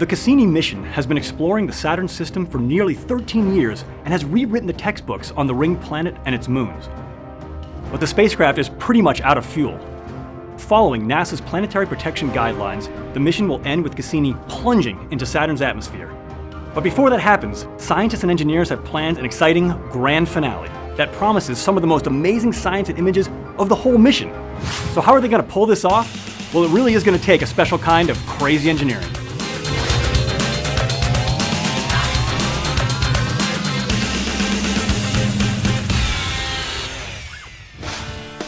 The Cassini mission has been exploring the Saturn system for nearly 13 years and has rewritten the textbooks on the ringed planet and its moons. But the spacecraft is pretty much out of fuel. Following NASA's planetary protection guidelines, the mission will end with Cassini plunging into Saturn's atmosphere. But before that happens, scientists and engineers have planned an exciting grand finale that promises some of the most amazing science and images of the whole mission. So how are they going to pull this off? Well, it really is going to take a special kind of crazy engineering.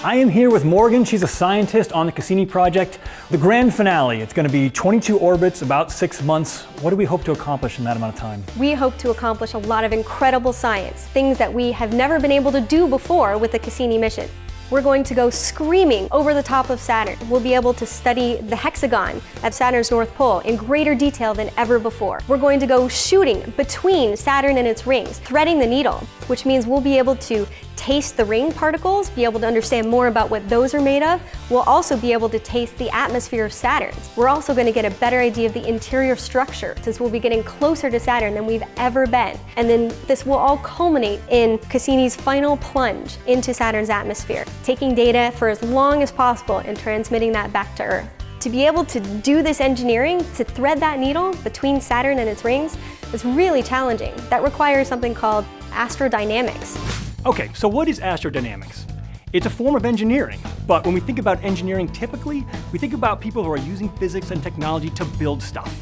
I am here with Morgan. She's a scientist on the Cassini project. The grand finale, it's going to be 22 orbits, about 6 months. What do we hope to accomplish in that amount of time? We hope to accomplish a lot of incredible science, things that we have never been able to do before with the Cassini mission. We're going to go screaming over the top of Saturn. We'll be able to study the hexagon at Saturn's North Pole in greater detail than ever before. We're going to go shooting between Saturn and its rings, threading the needle, which means we'll be able to taste the ring particles, be able to understand more about what those are made of. We'll also be able to taste the atmosphere of Saturn. We're also going to get a better idea of the interior structure, since we'll be getting closer to Saturn than we've ever been. And then this will all culminate in Cassini's final plunge into Saturn's atmosphere, taking data for as long as possible and transmitting that back to Earth. To be able to do this engineering, to thread that needle between Saturn and its rings, is really challenging. That requires something called astrodynamics. Okay, so what is astrodynamics? It's a form of engineering, but when we think about engineering typically, we think about people who are using physics and technology to build stuff.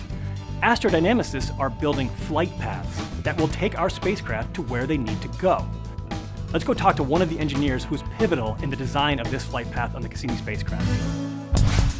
Astrodynamicists are building flight paths that will take our spacecraft to where they need to go. Let's go talk to one of the engineers who's pivotal in the design of this flight path on the Cassini spacecraft.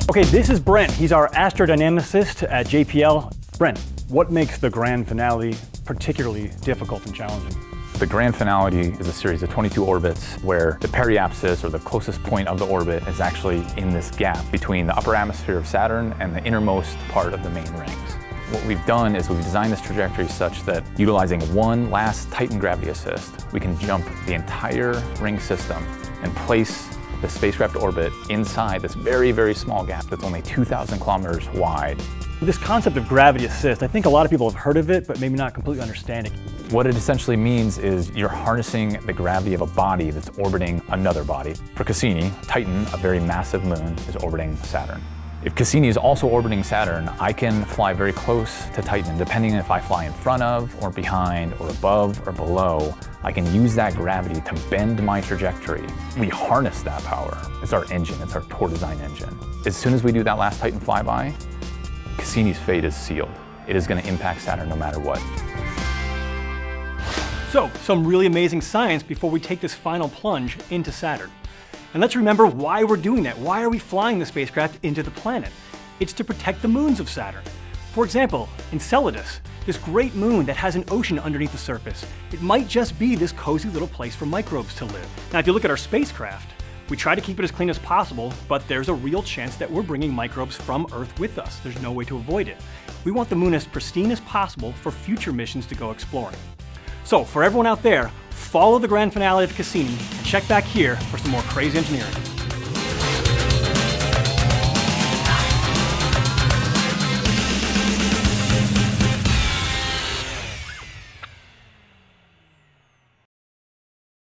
Okay, this is Brent. He's our astrodynamicist at JPL. Brent, what makes the grand finale particularly difficult and challenging? The grand finale is a series of 22 orbits where the periapsis, or the closest point of the orbit, is actually in this gap between the upper atmosphere of Saturn and the innermost part of the main rings. What we've done is we've designed this trajectory such that, utilizing one last Titan gravity assist, we can jump the entire ring system and place the spacecraft orbit inside this very, very small gap that's only 2,000 kilometers wide. This concept of gravity assist, I think a lot of people have heard of it, but maybe not completely understand it. What it essentially means is you're harnessing the gravity of a body that's orbiting another body. For Cassini, Titan, a very massive moon, is orbiting Saturn. If Cassini is also orbiting Saturn, I can fly very close to Titan. Depending if I fly in front of, or behind, or above, or below, I can use that gravity to bend my trajectory. We harness that power. It's our engine, it's our tour design engine. As soon as we do that last Titan flyby, Cassini's fate is sealed. It is going to impact Saturn no matter what. So, some really amazing science before we take this final plunge into Saturn. And let's remember why we're doing that. Why are we flying the spacecraft into the planet? It's to protect the moons of Saturn. For example, Enceladus, this great moon that has an ocean underneath the surface, it might just be this cozy little place for microbes to live. Now, if you look at our spacecraft, we try to keep it as clean as possible, but there's a real chance that we're bringing microbes from Earth with us. There's no way to avoid it. We want the moon as pristine as possible for future missions to go exploring. So for everyone out there, follow the grand finale of Cassini and check back here for some more crazy engineering.